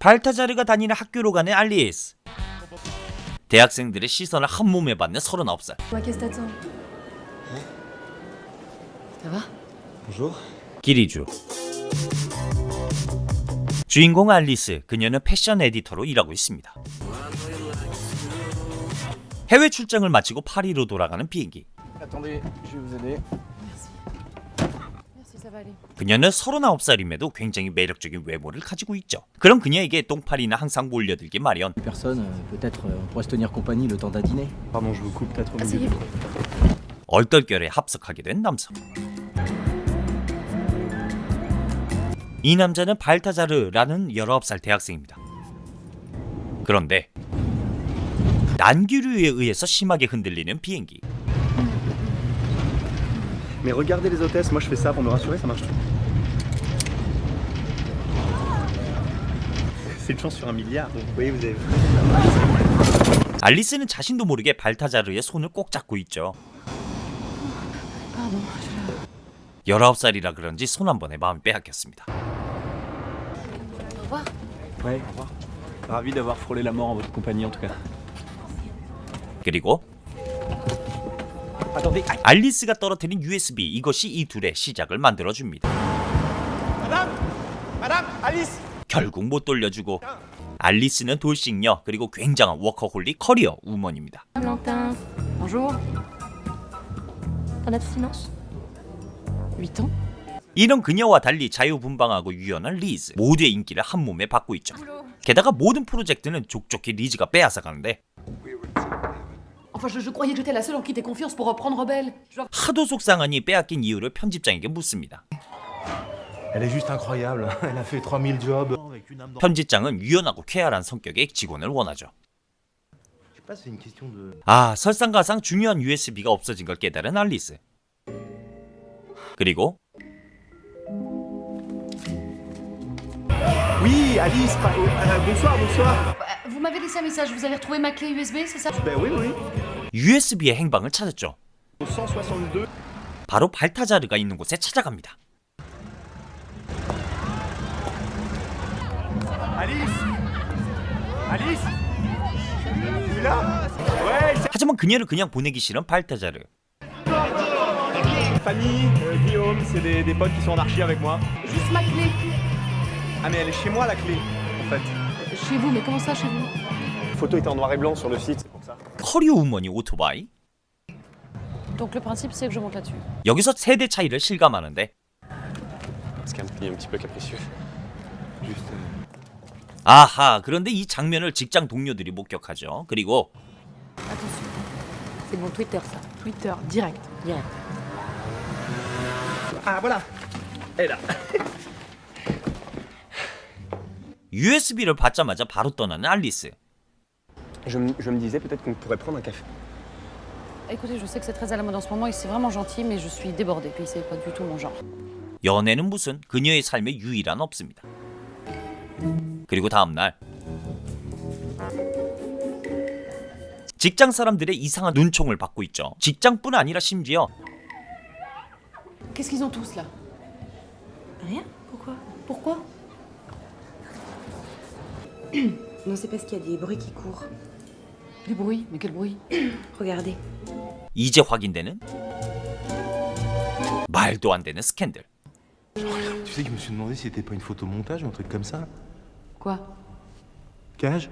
발타자르가 다니는 학교로 가는 알리스. 대학생들의 시선을 한 몸에 받는 39살. Qu'est-ce que t'attends? Ça va? Bonjour. 기리주. 주인공 알리스, 그녀는 패션 에디터로 일하고 있습니다. 해외 출장을 마치고 파리로 돌아가는 비행기. Attendez, je vais vous aider. Merci, ça va aller. 그녀는 39살임에도 굉장히 매력적인 외모를 가지고 있죠. 그럼 그녀에게 똥파리는 항상 몰려들기 마련. Personne, peut-être on pourrait se tenir compagnie le temps d'un dîner. Pardon, je vous coupe peut-être au milieu. Asseyez-vous. 얼떨결에 합석하게 된 남성. 이 남자는 발타자르라는 19살 대학생입니다. 그런데 난기류에 의해서 심하게 흔들리는 비행기. Mais regardez les hôtesses, moi je fais ça pour me rassurer, ça marche tout. C'est une chance sur 1 milliard, donc vous voyez, vous avez... 알리스는 자신도 모르게 발타자르의 손을 꼭 잡고 있죠. Pardon. 19살이라 그런지 손 한 번에 마음이 빼앗겼습니다. Au revoir. Ouais, au revoir. Ravi d'avoir frôlé la mort en votre compagnie en tout cas. 그리고 Attendez, 알리스가 떨어뜨린 USB, 이것이 이 둘의 시작을 만들어줍니다. Madame, Alice. 결국 못 돌려주고 알리스는 돌싱녀 그리고 굉장한 워커홀릭 커리어 우먼입니다. Valentin. Bonjour. T'en as de silence? 8 ans. 이런 그녀와 달리 자유분방하고 유연한 리즈, 모두의 인기를 한 몸에 받고 있죠. 게다가 모든 프로젝트는 족족히 리즈가 빼앗아가는데 Enfin, je croyais que j'étais la seule en qui t'aies confiance pour reprendre Rebelle. 하도 속상하니 빼앗긴 이유를 편집장에게 묻습니다. Elle est juste incroyable. Elle a fait 3000 jobs. 편집장은 유연하고 쾌활한 성격의 직원을 원하죠. Je sais pas, c'est une question de. 아, 설상가상 중요한 USB가 없어진 걸 깨달은 알리스. 그리고 Oui, Alice, bonsoir, bonsoir. Vous m'avez laissé un message, vous avez retrouvé ma clé USB, c'est ça? Ben oui, oui. USB의 행방을 찾았죠. 162. 바로 발타자르가 있는 곳에 찾아갑니다. Alice. Alice. Tu es là? Ouais, 하지만 그녀를 그냥 보내기 싫은 발타자르. Fanny, Guillaume, c'est des potes qui sont en archi avec moi. Juste ma clé. Ah mais elle est chez moi la clé, en fait. Chez vous, mais comment ça chez vous? La photo était en noir et blanc sur le site, c'est pour ça. 커리어 우먼이 오토바이. Donc le principe, c'est que je monte là-dessus. 여기서 세대 차이를 실감하는데 C'est un petit peu capricieux. Juste. 아하, 그런데 이 장면을 직장 동료들이 목격하죠. 그리고 Attention. C'est mon Twitter, ça. Twitter, direct. Direct. Ah voilà. Elle est là. USB를 받자마자 바로 떠나는 알리스. Je me disais peut-être qu'on pourrait prendre un café. Écoutez, je sais que c'est très à la mode en ce moment et c'est vraiment gentil, mais je suis débordée, puis c'est pas du tout mon genre. 연애는 무슨 그녀의 삶의 유일한 없습니다. 그리고 다음날 직장 사람들의 이상한 눈총을 받고 있죠. 직장뿐 아니라 심지어 Qu'est-ce qu'ils ont tous là? Rien. Pourquoi? Pourquoi? Non, c'est parce qu'il y a des bruits qui courent. Du bruit. Mais quel bruit? Regardez. 이제 확인되는 말도 안 되는 스캔들. Tu sais que je me suis demandé si c'était pas une photomontage ou un truc comme ça. Quoi? Cage.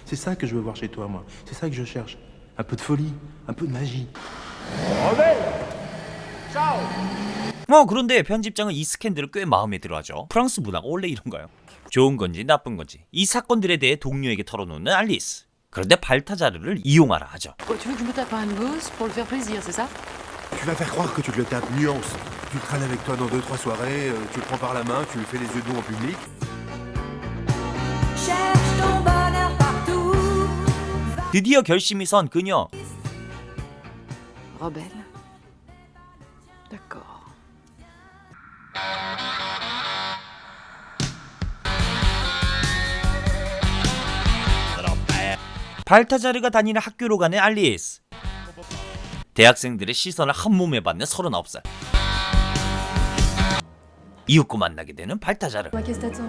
C'est ça que je veux voir chez toi, moi. C'est ça que je cherche. Un peu de folie, un peu de magie. 그런데 편집장은 이 스캔들을 꽤 마음에 들어하죠. 프랑스 문화가 원래 이런가요? 좋은 건지 나쁜 건지 이 사건들에 대해 동료에게 털어놓는 알리스. 그런데 발타자르를 이용하라 하죠. Quoi, tu veux que je me tape un gosse pour le faire plaisir, c'est ça? Tu vas faire croire que tu te le tapes, nuance. Tu le traînes avec toi dans 2-3 soirées, tu le prends par la main, tu lui fais les yeux doux en public. 드디어 결심이 선 그녀. Rebelle. D'accord. 발타자르가 다니는 학교로 가는 알리스. 대학생들의 시선을 한 몸에 받는 39살. 이윽고 만나게 되는 발타자르. Qu'est-ce que t'attends?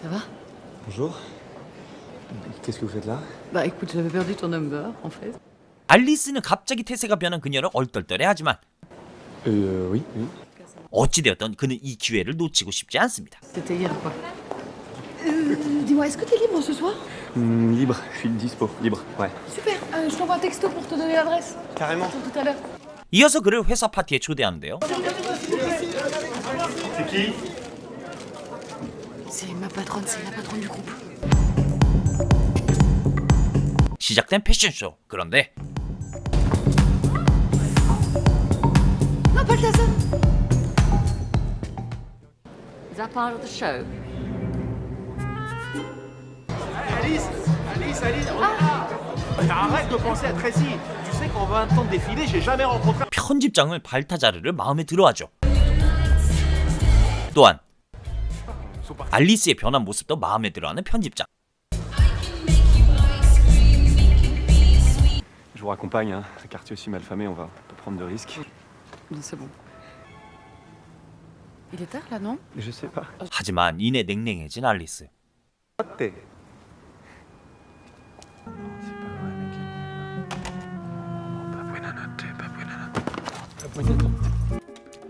Ça va? Bonjour. Qu'est-ce que vous faites là? Bah écoute, j'avais perdu ton number en fait. 알리스는 갑자기 태세가 변한 그녀를 얼떨떨해하지만 Oui. 어찌되었던 그는 이 기회를 놓치고 싶지 않습니다. C'était hier quoi. Dis-moi, est-ce que t'es libre ce soir? Libre, je suis dispo. Libre, ouais. Super, je t'envoie un texto pour te donner l'adresse. Carrément. Pour tout à l'heure. 이어서 그를 회사 파티에 초대하는데요. C'est ma patronne, c'est la patronne du groupe. 시작된 패션쇼. 그런데 Non, pas le Taza. Is that part of the show? Arrête de penser à Tracy. Tu sais qu'en 20 ans de défilé, j'ai jamais rencontré. 편집장을 발타자르를 마음에 들어하죠. 또한 알리스의 변한 모습도 마음에 들어하는 편집장. Je vous raccompagne, hein. Un quartier aussi mal famé, on va pas prendre de risques. Non, c'est bon. Il est tard là, non? Je sais pas. 하지만 이내 냉랭해진 알리스. T'es.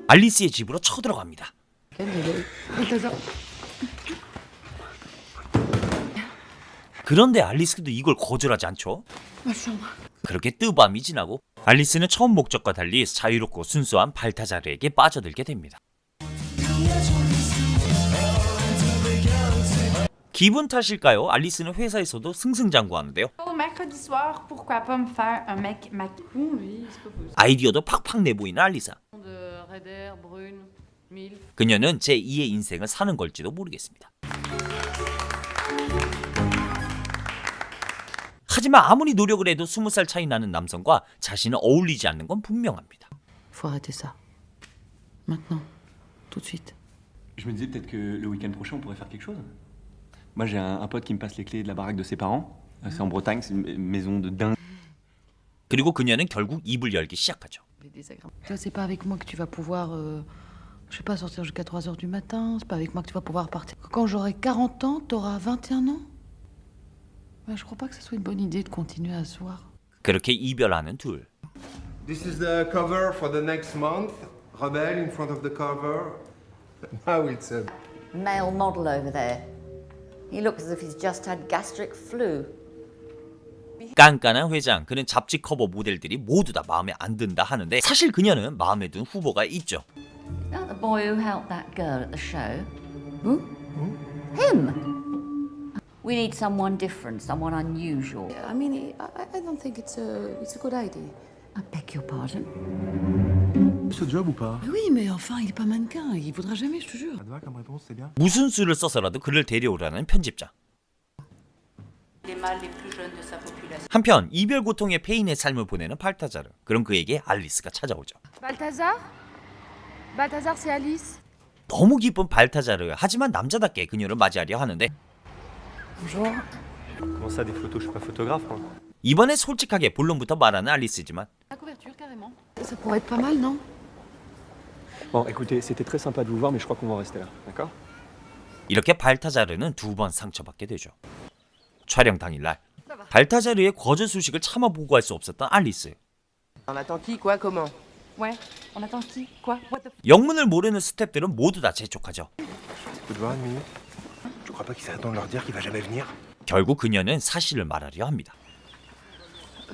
알리스의 집으로 쳐들어갑니다. Balthazar. 그런데 알리스도 이걸 거절하지 않죠. Ma chambre. 그렇게 뜨밤이 지나고 알리스는 처음 목적과 달리 자유롭고 순수한 발타자르에게 빠져들게 됩니다. 기분 탓일까요? 알리스는 회사에서도 승승장구하는데요. Mercredi soir, pourquoi pas me faire un mec Bon, lui, c'est pas possible. 아이디어도 팍팍 내보이는 알리사. De Raider, Brune, Milf. 그녀는 제2의 인생을 사는 걸지도 모르겠습니다. 하지만 아무리 노력을 해도 20살 차이 나는 남성과 자신은 어울리지 않는 건 분명합니다. Faut arrêter ça. Maintenant. Tout de suite. Je me disais peut-être que le week-end prochain, on pourrait faire quelque chose. Moi, j'ai un pote qui me passe les clés de la baraque de ses parents. C'est en Bretagne, c'est une maison de dingue. 그리고 그녀는 결국 입을 열기 시작하죠. Les désagréments. Toi, c'est pas avec moi que tu vas pouvoir, je sais pas, sortir jusqu'à 3h du matin. C'est pas avec moi que tu vas pouvoir partir. Quand j'aurai 40 ans, t'auras 21 ans. Ouais, je crois pas que ce soit une bonne idée de continuer à se voir. 그렇게 이별하는 둘. This is the cover for the next month. Rebel in front of the cover. Now it's a... Male model over there. He looks as if he's just had gastric flu. 깐깐한 회장, 그는 잡지 커버 모델들이 모두 다 마음에 안 든다 하는데 사실 그녀는 마음에 든 후보가 있죠. Is that the boy who helped that girl at the show? Who? Him. We need someone different, someone unusual. I mean, I don't think it's a good idea. I beg your pardon. Ce job ou pas? Oui, mais enfin, il est pas mannequin. Il voudra jamais, je te jure. Ça te va comme réponse, c'est bien? 무슨 수를 써서라도 그를 데려오라는 편집장. 한편 이별 고통의 페인의 삶을 보내는 발타자르. 그럼 그에게 알리스가 찾아오죠. Balthazar? Balthazar, c'est Alice. 너무 기쁜 발타자르. 하지만 남자답게 그녀를 맞이하려 하는데 Bonjour. Comment ça, des photos? Je suis pas photographe, moi. 이번에 솔직하게 본론부터 말하는 알리스지만 La couverture, carrément. Ça pourrait être pas mal, non? Bon, écoutez, c'était très sympa de vous voir, mais je crois qu'on va en rester là, d'accord? 이렇게 발타자르는 2번 상처받게 되죠. 촬영 당일날 발타자르의 거절 소식을 차마 보고할 수 없었던 알리스. On attend qui, quoi, comment? Ouais, on attend qui? Quoi? What the 영문을 모르는 스태프들은 modu 다 재촉하죠. Tu peux te voir une minute? Tu crois pas qu'il serait temps de leur dire qu'il va jamais venir? 결국 그녀는 사실을 말하려 합니다.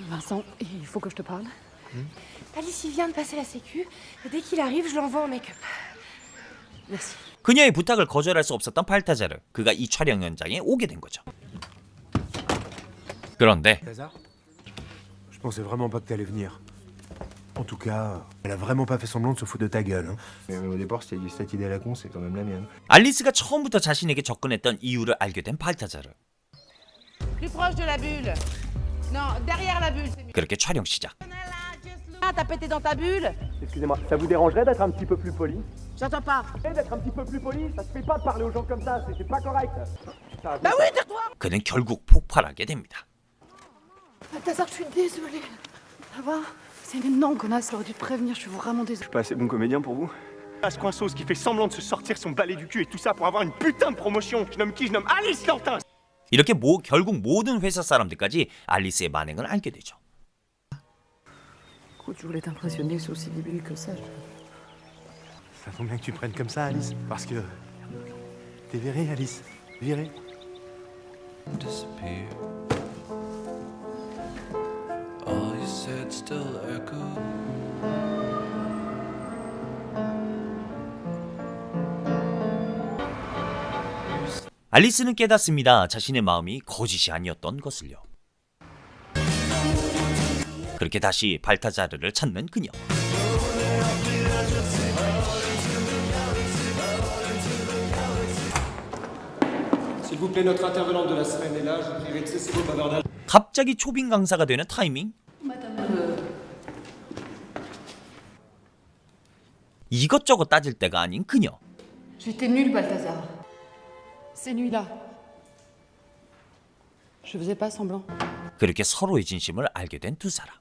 Vincent, il faut que je te parle. Alice, il vient de passer la sécu. Dès qu'il arrive, je l'envoie en make-up. Merci. 그녀의 부탁을 거절할 수 없었던 발타자르. 그가 이 촬영 현장에 오게 된 거죠. 그런데 Lazare? Je pensais vraiment pas que t'allais venir. En tout cas, elle a vraiment pas fait semblant de se foutre de ta gueule. Hein. Mais au départ, cette idée à la con, c'est quand même la mienne. 알리스가 처음부터 자신에게 접근했던 이유를 알게 된 발타자르. Plus proche de la bulle. Non, derrière la bulle, c'est mieux. 그렇게 촬영 시작. Ah, t'as pété dans ta bulle? Excusez-moi, ça vous dérangerait d'être un petit peu plus poli? J'entends pas. D'être un petit peu plus poli? Ça se fait pas de parler aux gens comme ça, c'est pas correct. Bah oui, tire-toi! 그는 결국 폭발하게 됩니다. Balthazar, je suis désolée. Ça va? C'est une énorme connasse, elle aurait dû te prévenir, je suis vraiment Je désolée. suis pas assez bon comédien pour vous? Ce coinceuse qui fait semblant de se sortir son balai du cul et tout ça pour avoir une putain de promotion. Je nomme qui? Je nomme Alice Lantin. 이렇게 결국 모든 회사 사람들까지 알리스의 만행을 알게 되죠. Écoute, je voulais t'impressionner, c'est aussi débile que ça. Ça tombe bien que tu prennes comme ça, Alice. Parce que... T'es virée, Alice. Virée. Disappear. All you said still echoes. 알리스는 깨닫습니다. 자신의 마음이 거짓이 아니었던 것을요. 그렇게 다시 발타자르를 찾는 그녀. S'il vous plaît, notre intervenante de la semaine est là. Je vous prierai de cesser vos bavardages. 갑자기 초빙 강사가 되는 타이밍. 이것저것 따질 때가 아닌 그녀. J'étais nulle, Balthazar. Ces nuits-là. Je faisais pas semblant. 그렇게 서로의 진심을 알게 된 두 사람.